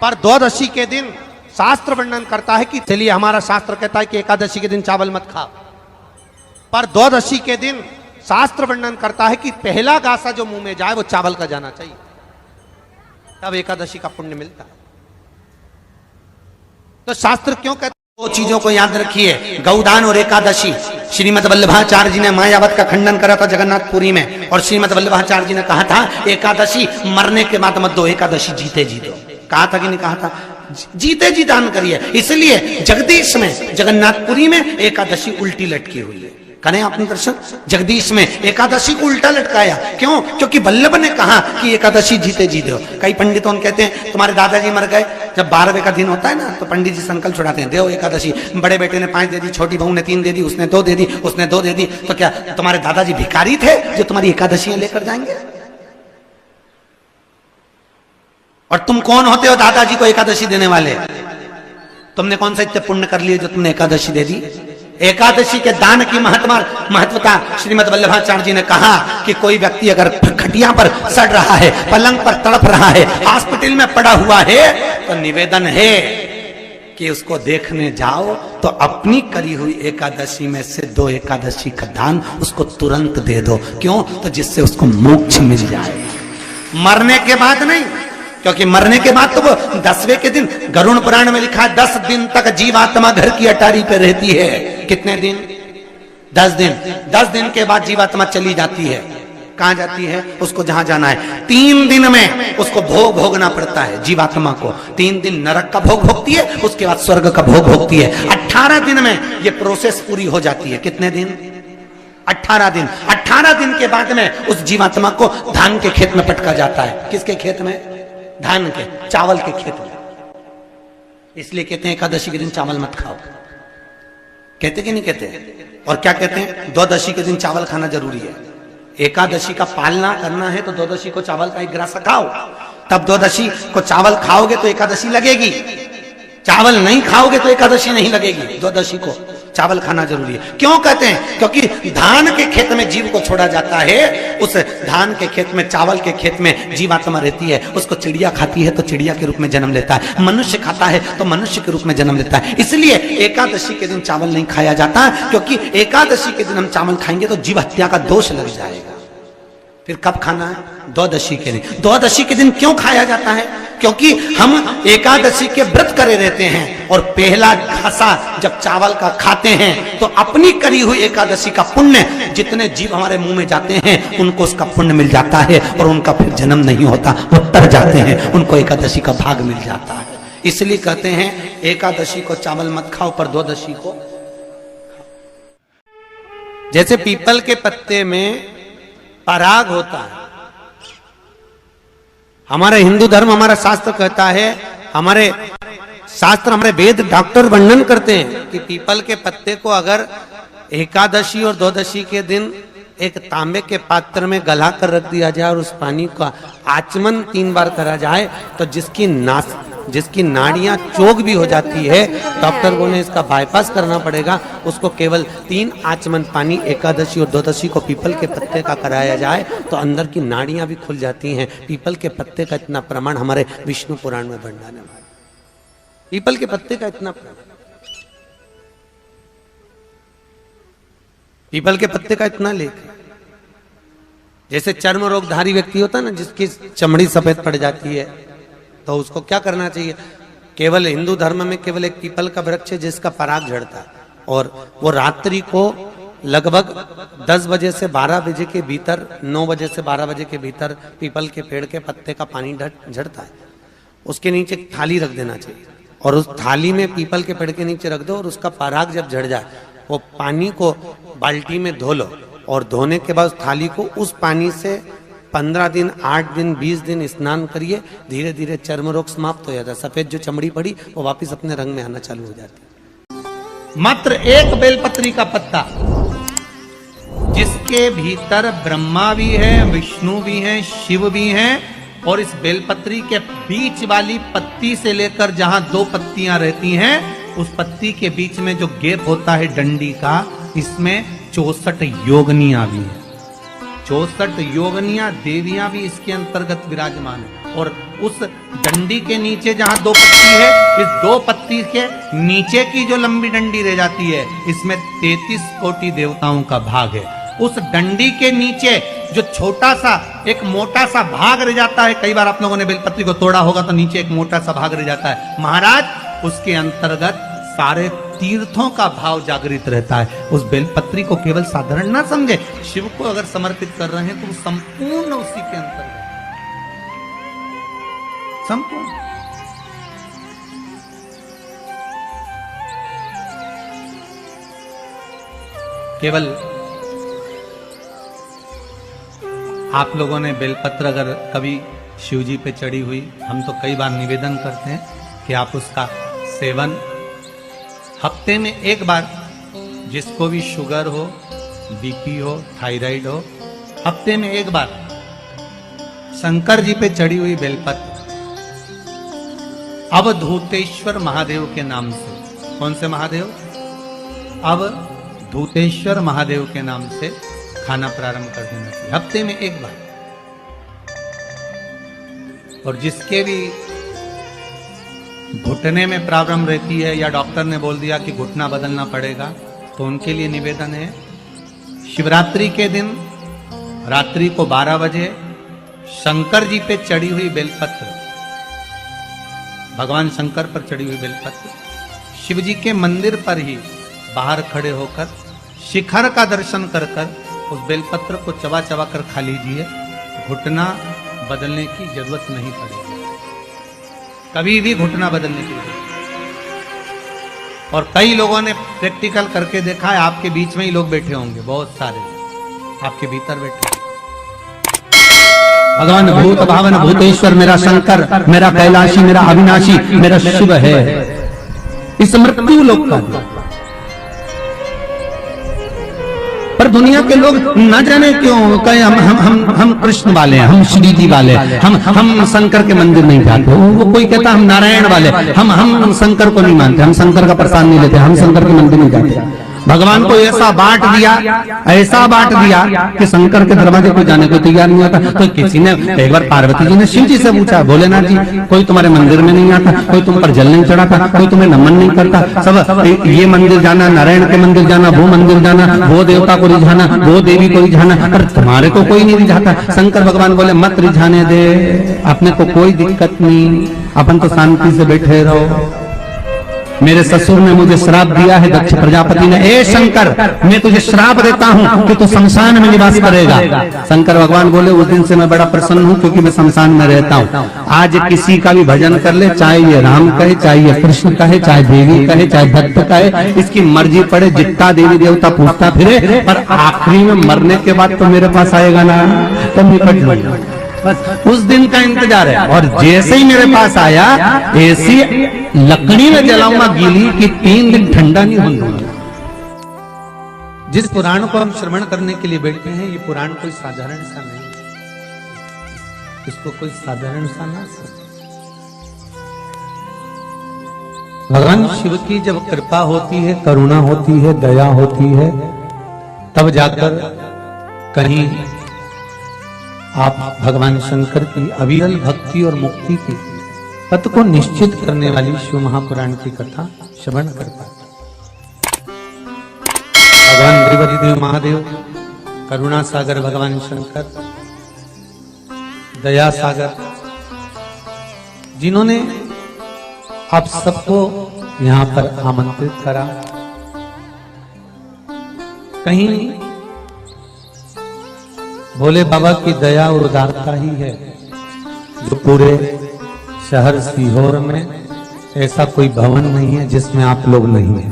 पर द्वादशी के दिन शास्त्र वर्णन करता है कि चलिए हमारा शास्त्र कहता है कि एकादशी के दिन चावल मत खाओ, पर द्वादशी के दिन शास्त्र वर्णन करता है कि पहला गासा जो मुंह में जाए वो चावल का जाना चाहिए, तब एकादशी का पुण्य मिलता है। तो शास्त्र क्यों कहते हैं? दो चीजों को याद रखिए, गौदान और एकादशी। श्रीमद् वल्लभाचार्य जी ने मायावत का खंडन करा था जगन्नाथपुरी में, और श्रीमद् वल्लभाचार्य जी ने कहा था एकादशी मरने के बाद मत दो, एकादशी जीते जी दो। कहा था कि नहीं कहा था? जीते जी दान करिए। इसलिए जगदीश में जगन्नाथपुरी में एकादशी उल्टी लटकी हुई है। करें आपने दर्शन? जगदीश में एकादशी को उल्टा लटकाया, क्यों? क्योंकि वल्लभ ने कहा कि एकादशी जीते जी दो। कई पंडितों कहते हैं तुम्हारे दादाजी मर गए, जब 12वें का दिन होता है ना तो पंडित जी संकल्प छुड़ाते हैं, देव एकादशी। बड़े बेटे ने 5 दे दी, छोटी बहू ने 3 दे दी, उसने 2 दे दी, उसने 2 दे दी। तो क्या तुम्हारे दादाजी भिखारी थे जो तुम्हारी एकादशियां लेकर जाएंगे? और तुम कौन होते हो दादाजी को एकादशी देने वाले? तुमने कौन सा इतने पुण्य कर लिए जो तुमने एकादशी दे दी? एकादशी के दान की महत्वता श्रीमद् वल्लभाचार्य जी ने कहा कि कोई व्यक्ति अगर खटिया पर सड़ रहा है, पलंग पर तड़प रहा है, हॉस्पिटल में पड़ा हुआ है, तो निवेदन है कि उसको देखने जाओ तो अपनी करी हुई एकादशी में से 2 एकादशी का दान उसको तुरंत दे दो। क्यों? तो जिससे उसको मोक्ष मिल जाए, मरने के बाद नहीं। क्योंकि मरने के बाद तो वो 10वें के दिन, गरुड़ पुराण में लिखा है 10 दिन तक जीवात्मा घर की अटारी पे रहती है। कितने दिन? 10 दिन। 10 दिन के बाद जीवात्मा चली जाती है। कहां जाती है? उसको जहां जाना है। 3 दिन में उसको भोग भोगना पड़ता है जीवात्मा को। 3 दिन नरक का भोग भोगती है, उसके बाद स्वर्ग का भोग भोगती है। 18 दिन में ये प्रोसेस पूरी हो जाती है। कितने दिन? 18 दिन। 18 दिन के बाद में उस जीवात्मा को धान के खेत में पटका जाता है। किसके खेत में? धान के, चावल के खेत में। इसलिए कहते हैं एकादशी के दिन चावल मत खाओ। कहते कि नहीं कहते? और क्या कहते हैं? द्वादशी के दिन चावल खाना जरूरी है। एकादशी का पालना करना है तो द्वादशी को चावल का 1 ग्रास खाओ, तब द्वादशी को चावल खाओगे तो एकादशी लगेगी। चावल नहीं खाओगे तो एकादशी नहीं लगेगी। द्वादशी को चावल खाना जरूरी है। क्यों कहते हैं? क्योंकि धान के खेत में जीव को छोड़ा जाता है, उस धान के खेत में, चावल के खेत में जीवात्मा रहती है। उसको चिड़िया खाती है तो चिड़िया के रूप में जन्म लेता है, मनुष्य खाता है तो मनुष्य के रूप में जन्म लेता है। इसलिए एकादशी के दिन चावल नहीं खाया जाता, क्योंकि एकादशी के दिन हम चावल खाएंगे तो जीव हत्या का दोष लग जाएगा। फिर कब खाना है? द्वादशी के दिन। द्वादशी के दिन क्यों खाया जाता है? क्योंकि हम एकादशी के व्रत करे रहते हैं, और पहला घासा जब चावल का खाते हैं तो अपनी करी हुई एकादशी का पुण्य, जितने जीव हमारे मुंह में जाते हैं उनको उसका पुण्य मिल जाता है, और उनका फिर जन्म नहीं होता, वो तर जाते हैं, उनको एकादशी का भाग मिल जाता है। इसलिए कहते हैं एकादशी को चावल मत खाओ, पर द्वादशी को। जैसे पीपल के पत्ते में पराग होता है, हमारे हिंदू धर्म, हमारा शास्त्र कहता है, हमारे शास्त्र, हमारे वेद डॉक्टर वर्णन करते हैं कि पीपल के पत्ते को अगर एकादशी और द्वादशी के दिन एक तांबे के पात्र में गला कर रख दिया जाए और उस पानी का आचमन 3 बार करा जाए तो जिसकी नाड़ियां चोक भी हो जाती है, डॉक्टर बोले इसका बाईपास करना पड़ेगा, उसको केवल 3 आचमन पानी एकादशी और द्वादशी को पीपल के पत्ते का कराया जाए तो अंदर की नाड़ियां भी खुल जाती हैं। पीपल के पत्ते का इतना प्रमाण हमारे विष्णु पुराण में वर्णन है। पीपल के पत्ते का इतना प्रमाण, पीपल के पत्ते का इतना लेख। जैसे चर्म रोगधारी व्यक्ति होता है ना, जिसकी चमड़ी सफेद पड़ जाती है, तो उसको क्या करना चाहिए? केवल हिंदू धर्म में केवल एक पीपल का वृक्ष है जिसका पराग झड़ता है, और वो रात्रि को लगभग 10 बजे से 12 बजे के भीतर, 9 बजे से 12 बजे के भीतर पीपल के पेड़ के पत्ते का पानी झड़ता है। उसके नीचे एक थाली रख देना चाहिए, और उस थाली में पीपल के पेड़ के नीचे रख दो, और उसका पराग जब झड़ जाए वो पानी को बाल्टी में धो लो, और धोने के बाद उस थाली को उस पानी से 15 दिन, 8 दिन, 20 दिन स्नान करिए। धीरे धीरे चर्म रोग समाप्त हो जाता है। सफेद जो चमड़ी पड़ी वो वापस अपने रंग में आना चालू हो जाती है। मात्र एक बेलपत्री का पत्ता, जिसके भीतर ब्रह्मा भी है, विष्णु भी है, शिव भी है, और इस बेलपत्री के बीच वाली पत्ती से लेकर जहां 2 पत्तियां रहती हैं, उस पत्ती के बीच में जो गैप होता है डंडी का, इसमें 64 योगनियां भी है। 64 योगनियां, देवियां भी इसके अंतर्गत विराजमान है। और उस डंडी के नीचे जहां 2 पत्ती है, इस 2 पत्ती के नीचे की जो लंबी डंडी रह जाती है, इसमें 33 कोटि देवताओं का भाग है। उस डंडी के नीचे जो छोटा सा एक मोटा सा भाग रह जाता है, कई बार आप लोगों ने बेलपत्री को तोड़ा होगा तो नीचे एक मोटा सा भाग रह जाता है महाराज, उसके अंतर्गत सारे तीर्थों का भाव जागृत रहता है। उस बेलपत्री को केवल साधारण ना समझे, शिव को अगर समर्पित कर रहे हैं तो संपूर्ण उसी के अंतर्गत, संपूर्ण। केवल आप लोगों ने बेलपत्र अगर कभी शिव जी पे चढ़ी हुई, हम तो कई बार निवेदन करते हैं कि आप उसका सेवन हफ्ते में एक बार, जिसको भी शुगर हो, बीपी हो, थायराइड हो, हफ्ते में एक बार शंकर जी पे चढ़ी हुई बेलपत्र अवधूतेश्वर महादेव के नाम से, कौन से महादेव? अवधूतेश्वर महादेव के नाम से खाना प्रारंभ कर देना चाहिए हफ्ते में एक बार। और जिसके भी घुटने में प्रॉब्लम रहती है या डॉक्टर ने बोल दिया कि घुटना बदलना पड़ेगा, तो उनके लिए निवेदन है, शिवरात्रि के दिन रात्रि को 12 बजे शंकर जी पे चढ़ी हुई बेलपत्र, भगवान शंकर पर चढ़ी हुई बेलपत्र, शिव जी के मंदिर पर ही बाहर खड़े होकर शिखर का दर्शन कर कर उस बेलपत्र को चबा चबा कर खा लीजिए। घुटना बदलने की जरूरत नहीं पड़ेगी, कभी भी घुटना बदलने की जरूरत। और कई लोगों ने प्रैक्टिकल करके देखा है, आपके बीच में ही लोग बैठे होंगे, बहुत सारे आपके भीतर बैठे। भगवान भूत भावन भूतेश्वर मेरा शंकर, मेरा कैलाशी, मेरा अविनाशी, मेरा शिव है। इस मृत्यु लोक का, पर दुनिया के लोग न जाने क्यों कहे हम कृष्ण वाले हैं, हम श्री जी वाले, हम शंकर के मंदिर नहीं जाते। वो कोई कहता हम नारायण वाले, हम शंकर को नहीं मानते, हम शंकर का प्रसाद नहीं लेते, हम शंकर के मंदिर नहीं जाते। भगवान को ऐसा बांट दिया, ऐसा बांट दिया कि शंकर के दरवाजे को जाने को तैयार नहीं आता। तो किसी ने एक बार पार्वती जी ने शिव जी से पूछा, भोलेनाथ जी कोई तुम्हारे मंदिर में नहीं आता, कोई तुम पर जल नहीं चढ़ाता, कोई तुम्हें नमन नहीं करता, सब ये मंदिर जाना, नारायण के मंदिर जाना, वो मंदिर जाना, वो देवता को रिझाना, वो देवी को रिझाना, पर तुम्हारे को कोई नहीं रिझाता। शंकर भगवान बोले मत रिझाने दे, अपने को कोई दिक्कत नहीं, अपन तो शांति से बैठे रहो। मेरे ससुर ने मुझे श्राप दिया है, दक्ष प्रजापति ने, ए शंकर मैं तुझे श्राप देता हूं कि तू शमशान में निवास करेगा। शंकर भगवान बोले उस दिन से मैं बड़ा प्रसन्न हूं क्योंकि मैं शमशान में रहता हूं। आज किसी का भी भजन कर ले, चाहे ये राम कहे, चाहे ये कृष्ण कहे, चाहे देवी कहे, चाहे भक्त कहे, इसकी मर्जी पड़े, जितना देवी देवता पूछता फिरे, पर आखिरी में मरने के बाद तो मेरे पास आएगा ना, तो निपट लूंगा। बस उस दिन का इंतजार है। और जैसे ही मेरे पास आया, ऐसी लकड़ी में जलाऊंगा गीली कि 3 दिन ठंडा नहीं होने दूंगा। जिस पुराण को हम श्रवण करने के लिए बैठे हैं, ये पुराण कोई साधारण सा नहीं, इसको कोई साधारण सा ना समझे। भगवान शिव की जब कृपा होती है, करुणा होती है, दया होती है, तब जाकर कहीं आप भगवान शंकर की अविरल भक्ति और मुक्ति की पथ को निश्चित करने वाली शिव महापुराण की कथा श्रवण कर पाते। भगवान त्रिवदी महादेव, करुणा सागर भगवान शंकर, दया सागर, जिन्होंने आप सबको यहां पर आमंत्रित करा। कहीं भोले बाबा की दया और उदारता ही है जो पूरे शहर सीहोर में ऐसा कोई भवन नहीं है जिसमें आप लोग नहीं हैं,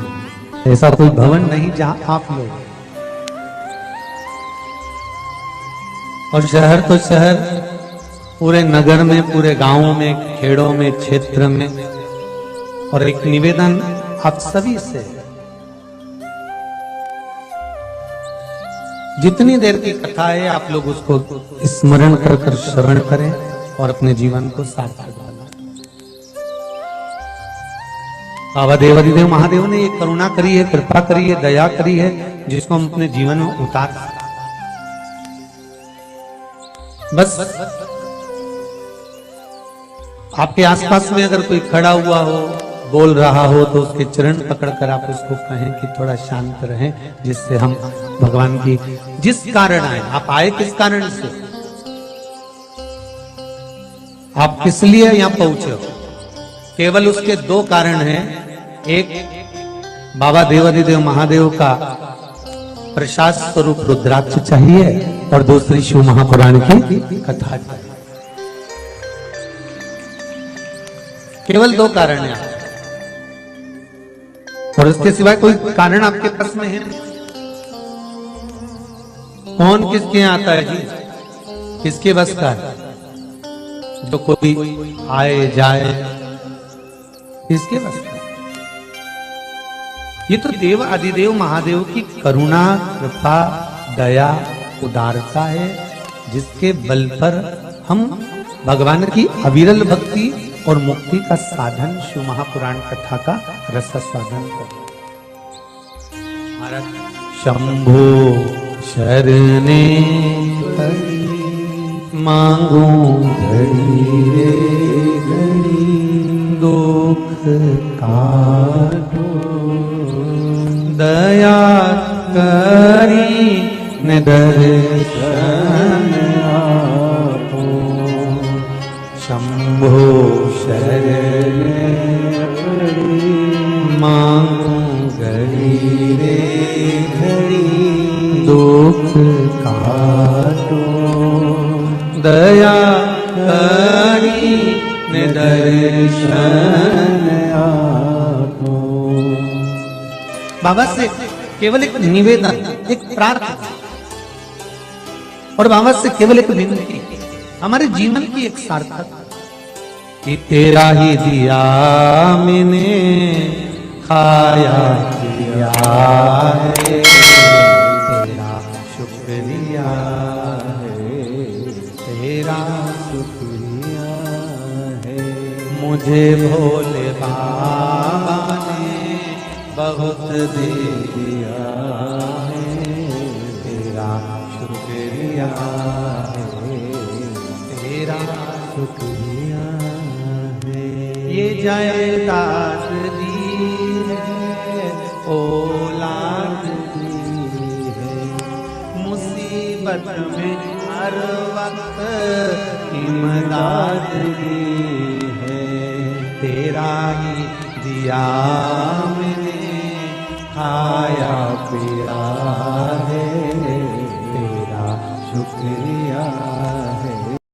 ऐसा कोई भवन नहीं जहां आप लोग। और शहर तो शहर, पूरे नगर में, पूरे गांवों में, खेड़ों में, क्षेत्र में। और एक निवेदन आप सभी से, जितनी देर की कथा है आप लोग उसको स्मरण कर कर श्रवण करें और अपने जीवन को सार्थक बनाएं। बाबा देवादिदेव महादेव ने ये करुणा करी है, कृपा करी है, दया करी है, जिसको हम अपने जीवन में उतार बस आपके आसपास में अगर कोई खड़ा हुआ हो, बोल रहा हो, तो उसके चरण पकड़कर आप उसको कहें कि थोड़ा शांत रहें, जिससे हम भगवान की जिस कारण आए, आप आए किस कारण से, आप किस लिए यहां पहुंचे हो, केवल उसके दो कारण हैं। एक बाबा देवाधिदेव महादेव का प्रसाद स्वरूप रुद्राक्ष चाहिए और दूसरी शिव महापुराण की कथा चाहिए। केवल दो कारण हैं और उसके सिवाय कोई कारण आपके पास में है? कौन किसके यहाँ आता है जी? किसके बस का है? जो कोई आए जाए, किसके बस का? ये तो देव अधिदेव महादेव की करुणा, कृपा, दया, उदारता है, जिसके बल पर हम भगवान की अविरल भक्ति और मुक्ति का साधन शिव महापुराण कथा का रस स्वादन करते। शंभो शरणे मांगू घड़ी रे घड़ी, दुख काटो दया करी न दर्शन आपो। शंभो शरण मांगू घड़ी रे घड़ी, दुख काटो दया करी न दर्शन आपो। बाबा से केवल एक निवेदन, एक प्रार्थना और बाबा से केवल एक विनती, हमारे जीवन की एक सार्थक कि तेरा ही दिया मैंने खाया किया है, तेरा शुक्रिया है, तेरा शुक्रिया है। मुझे भोले बाबा ने बहुत दे दिया है, तेरा शुक्रिया है, तेरा शुक्रिया है। ये जायदाद दी है, औलाद दी है, मुसीबत में हर वक्त इमदाद दी है, तेरा ही दिया